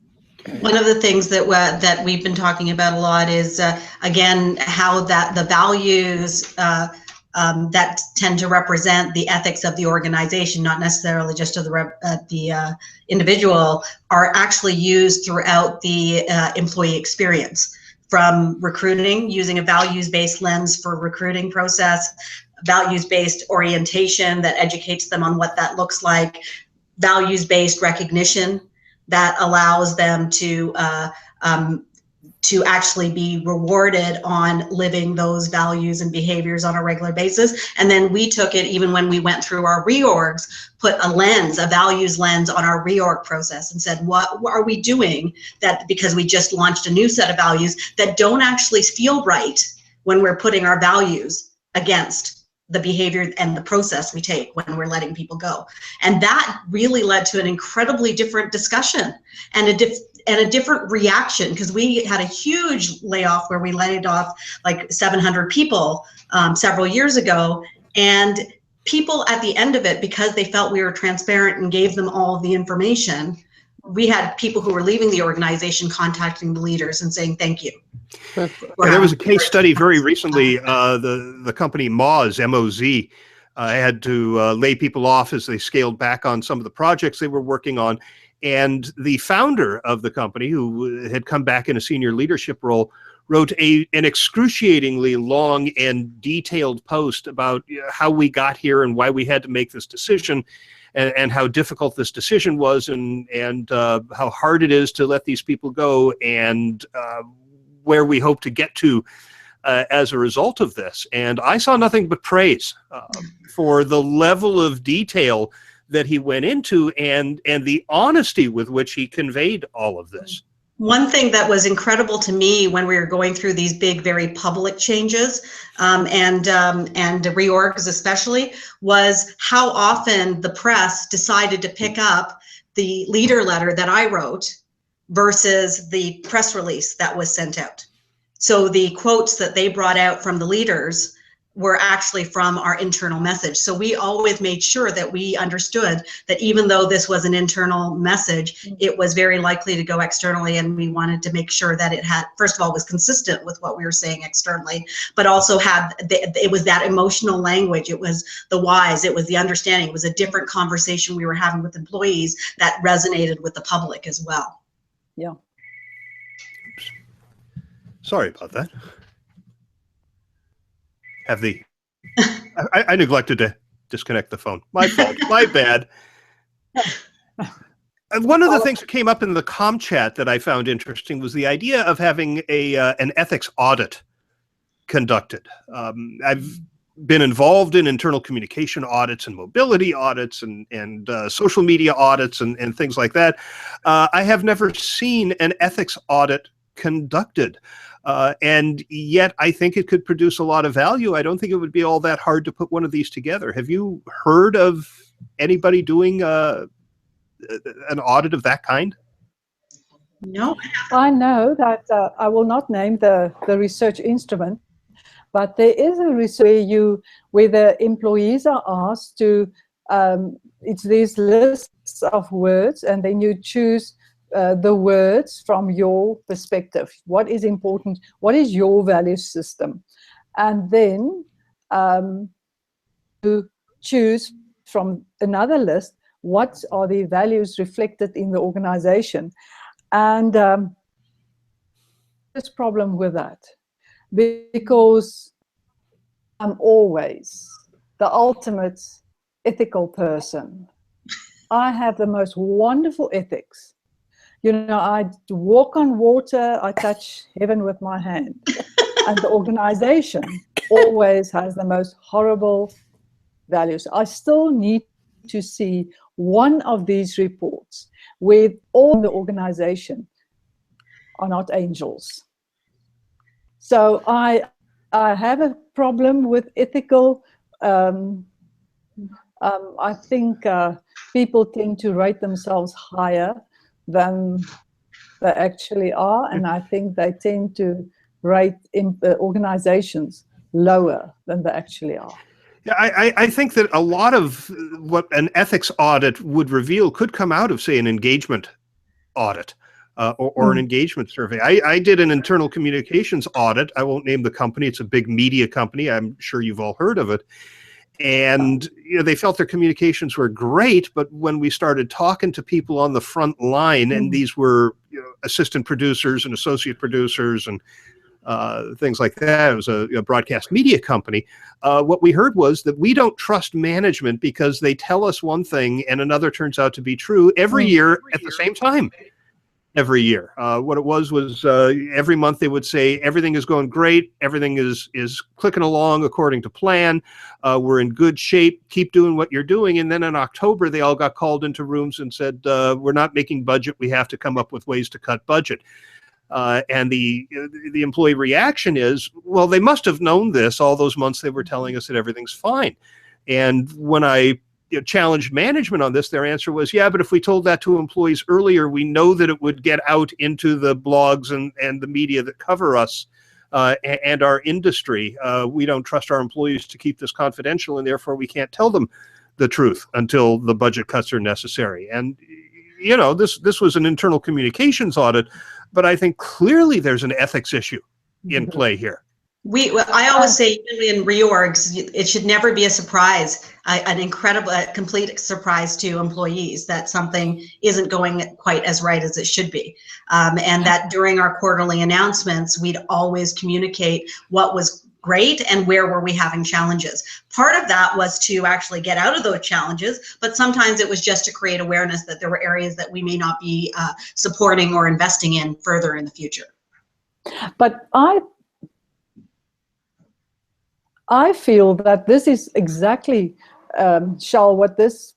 One of the things that we've been talking about a lot is again how that the values that tend to represent the ethics of the organization, not necessarily just of the individual, are actually used throughout the employee experience. From recruiting, using a values-based lens for recruiting process, values-based orientation that educates them on what that looks like, values-based recognition that allows them to actually be rewarded on living those values and behaviors on a regular basis. And then we took it, even when we went through our reorgs, put a values lens on our reorg process and said, what are we doing that, because we just launched a new set of values that don't actually feel right when we're putting our values against the behavior and the process we take when we're letting people go. And that really led to an incredibly different discussion and a different reaction, because we had a huge layoff where we laid off like 700 people several years ago. And people at the end of it, because they felt we were transparent and gave them all of the information, we had people who were leaving the organization contacting the leaders and saying thank you. There was a case study very recently, the company Moz, M-O-Z, I had to lay people off as they scaled back on some of the projects they were working on. And the founder of the company, who had come back in a senior leadership role, wrote an excruciatingly long and detailed post about how we got here and why we had to make this decision, and how difficult this decision was, and how hard it is to let these people go, and where we hope to get to as a result of this. And I saw nothing but praise for the level of detail that he went into, and the honesty with which he conveyed all of this. One thing that was incredible to me when we were going through these big, very public changes and reorgs especially, was how often the press decided to pick up the leader letter that I wrote versus the press release that was sent out. So the quotes that they brought out from the leaders were actually from our internal message. So we always made sure that we understood that even though this was an internal message, it was very likely to go externally, and we wanted to make sure that it had, first of all, was consistent with what we were saying externally, but also had, it was that emotional language, it was the whys, it was the understanding, it was a different conversation we were having with employees that resonated with the public as well. Yeah. Oops. Sorry about that. I neglected to disconnect the phone. My fault. My bad. One of the things that came up in the comm chat that I found interesting was the idea of having an ethics audit conducted. I've been involved in internal communication audits and mobility audits and social media audits and things like that. I have never seen an ethics audit conducted. And yet I think it could produce a lot of value. I don't think it would be all that hard to put one of these together. Have you heard of anybody doing an audit of that kind? No. I know that I will not name the research instrument, but there is a research where the employees are asked to, it's these lists of words, and then you choose the words from your perspective. What is important? What is your value system? And then to choose from another list, what are the values reflected in the organization? And there's a problem with that, because I'm always the ultimate ethical person. I have the most wonderful ethics. You know, I walk on water, I touch heaven with my hand. And the organization always has the most horrible values. I still need to see one of these reports where all the organization are not angels. So I have a problem with ethical. I think people tend to rate themselves higher than they actually are, and I think they tend to rate organizations lower than they actually are. Yeah, I think that a lot of what an ethics audit would reveal could come out of, say, an engagement audit or an engagement survey. I did an internal communications audit. I won't name the company. It's a big media company. I'm sure you've all heard of it. And they felt their communications were great, but when we started talking to people on the front line, and these were assistant producers and associate producers and things like that, it was a broadcast media company, what we heard was that we don't trust management because they tell us one thing and another turns out to be true every year at the same time. Every year. What it was every month they would say, everything is going great, everything is clicking along according to plan, we're in good shape, keep doing what you're doing. And then in October, they all got called into rooms and said, we're not making budget, we have to come up with ways to cut budget. And the employee reaction is, well, they must have known this all those months they were telling us that everything's fine. And when I challenged management on this, their answer was, yeah, but if we told that to employees earlier, we know that it would get out into the blogs and the media that cover us and our industry. We don't trust our employees to keep this confidential, and therefore we can't tell them the truth until the budget cuts are necessary. And this was an internal communications audit, but I think clearly there's an ethics issue in play here. I always say in reorgs, it should never be a surprise, an incredible, complete surprise to employees that something isn't going quite as right as it should be. And that during our quarterly announcements, we'd always communicate what was great and where were we having challenges. Part of that was to actually get out of those challenges, but sometimes it was just to create awareness that there were areas that we may not be supporting or investing in further in the future. But I feel that this is exactly, Shal, what this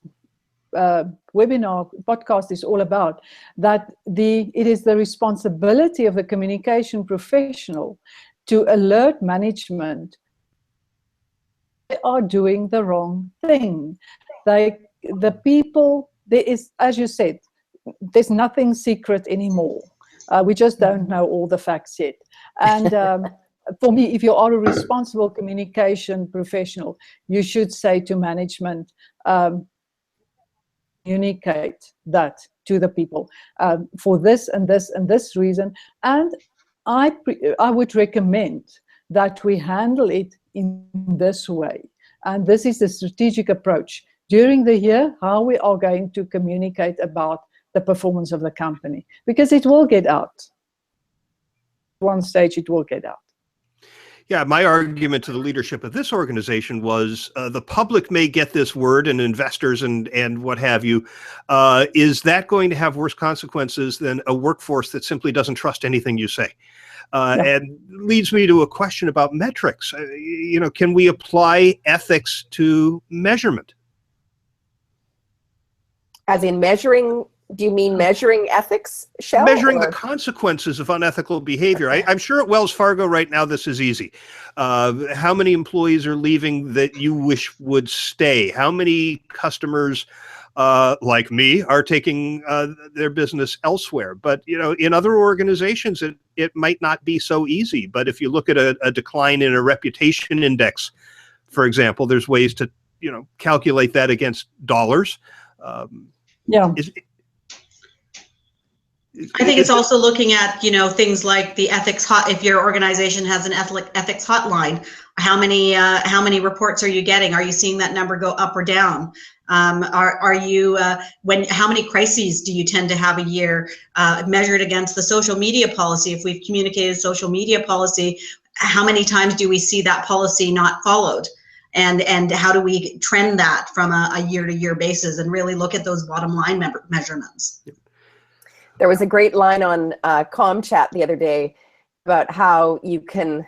webinar podcast is all about, that it is the responsibility of the communication professional to alert management they are doing the wrong thing. The people, there is, as you said, there's nothing secret anymore. We just don't know all the facts yet. And for me, if you are a responsible communication professional, you should say to management, communicate that to the people for this and this and this reason. And I would recommend that we handle it in this way. And this is the strategic approach. During the year, how we are going to communicate about the performance of the company, because it will get out. At one stage, it will get out. Yeah, my argument to the leadership of this organization was the public may get this word, and investors and what have you. Is that going to have worse consequences than a workforce that simply doesn't trust anything you say? And leads me to a question about metrics. Can we apply ethics to measurement? As in measuring, do you mean measuring ethics, Shel? Measuring the consequences of unethical behavior. I'm sure at Wells Fargo right now this is easy. How many employees are leaving that you wish would stay? How many customers like me are taking their business elsewhere? But in other organizations it might not be so easy. But if you look at a decline in a reputation index, for example, there's ways to calculate that against dollars. I think it's also looking at, things like the ethics if your organization has an ethics hotline, how many reports are you getting? Are you seeing that number go up or down? Are you, how many crises do you tend to have a year, measured against the social media policy? If we've communicated social media policy, how many times do we see that policy not followed? And how do we trend that from a year-to-year basis and really look at those bottom line measurements? There was a great line on ComChat the other day about how you can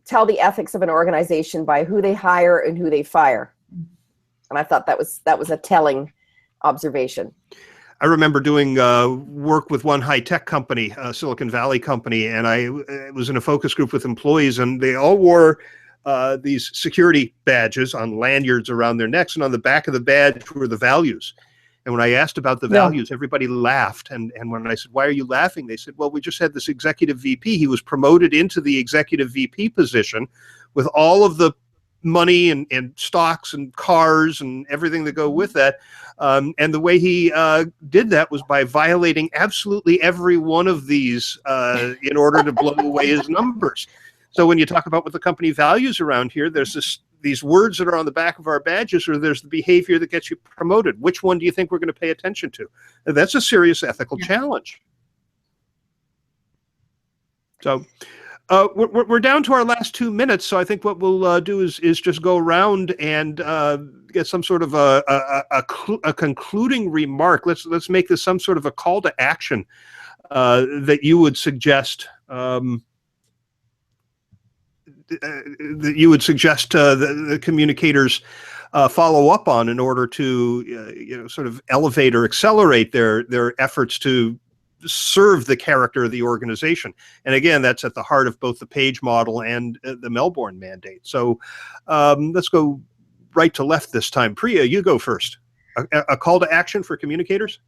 tell the ethics of an organization by who they hire and who they fire. And I thought that was a telling observation. I remember doing work with one high-tech company, Silicon Valley company, and I was in a focus group with employees, and they all wore these security badges on lanyards around their necks, and on the back of the badge were the values. And when I asked about the values, everybody laughed. And when I said, why are you laughing? They said, well, we just had this executive VP. He was promoted into the executive VP position with all of the money and stocks and cars and everything that go with that. And the way he did that was by violating absolutely every one of these in order to blow away his numbers. So when you talk about what the company values around here, there's these words that are on the back of our badges, or there's the behavior that gets you promoted. Which one do you think we're going to pay attention to? And that's a serious ethical challenge. So we're down to our last 2 minutes. So I think what we'll do is just go around and get some sort of a concluding remark. Let's make this some sort of a call to action that you would suggest. The communicators follow up on in order to sort of elevate or accelerate their efforts to serve the character of the organization. And again, that's at the heart of both the Page model and the Melbourne mandate. So let's go right to left this time. Priya, you go first. A call to action for communicators?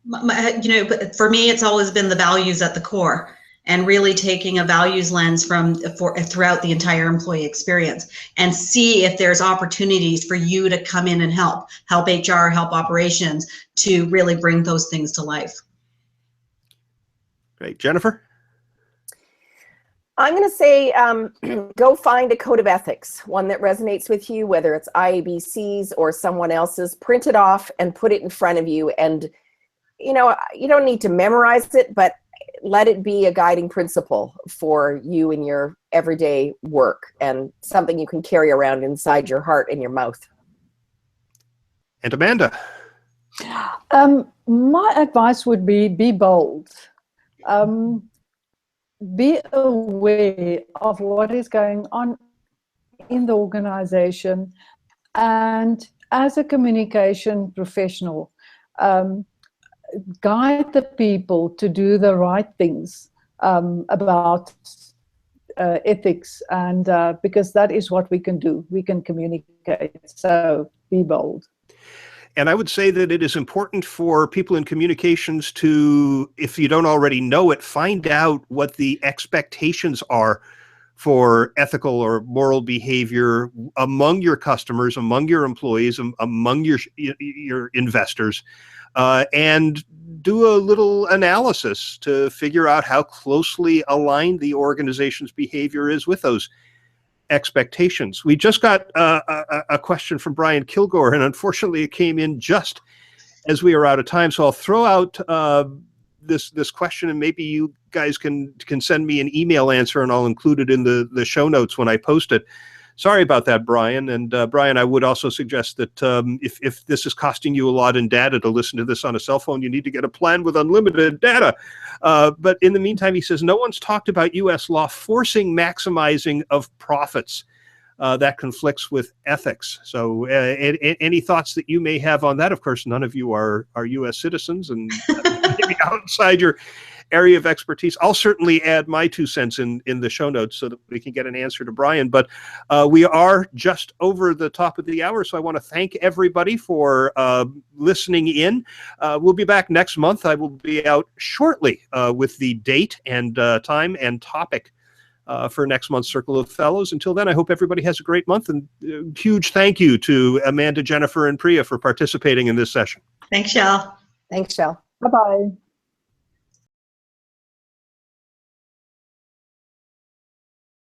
For me, it's always been the values at the core, and really taking a values lens throughout the entire employee experience, and see if there's opportunities for you to come in and help HR, help operations to really bring those things to life. Great. Jennifer? I'm going to say go find a code of ethics, one that resonates with you, whether it's IABC's or someone else's. Print it off and put it in front of you. And, you know, you don't need to memorize it, but let it be a guiding principle for you in your everyday work and something you can carry around inside your heart and your mouth. And Amanda? My advice would be bold. Be aware of what is going on in the organization, and as a communication professional, guide the people to do the right things about ethics, and because that is what we can do. We can communicate, so be bold. And I would say that it is important for people in communications to, if you don't already know it, find out what the expectations are for ethical or moral behavior among your customers, among your employees, among your investors, and do a little analysis to figure out how closely aligned the organization's behavior is with those expectations. We just got a question from Brian Kilgore, and unfortunately it came in just as we are out of time. So I'll throw out this question, and maybe you guys can send me an email answer, and I'll include it in the show notes when I post it. Sorry about that, Brian. And Brian, I would also suggest that if this is costing you a lot in data to listen to this on a cell phone, you need to get a plan with unlimited data. But in the meantime, he says, no one's talked about U.S. law forcing maximizing of profits. That conflicts with ethics. So any thoughts that you may have on that? Of course, none of you are U.S. citizens and maybe outside your area of expertise. I'll certainly add my 2 cents in the show notes so that we can get an answer to Brian. But we are just over the top of the hour, so I want to thank everybody for listening in. We'll be back next month. I will be out shortly with the date and time and topic for next month's Circle of Fellows. Until then, I hope everybody has a great month, and huge thank you to Amanda, Jennifer, and Priya for participating in this session. Thanks, Shell. Thanks, Shell. Bye-bye.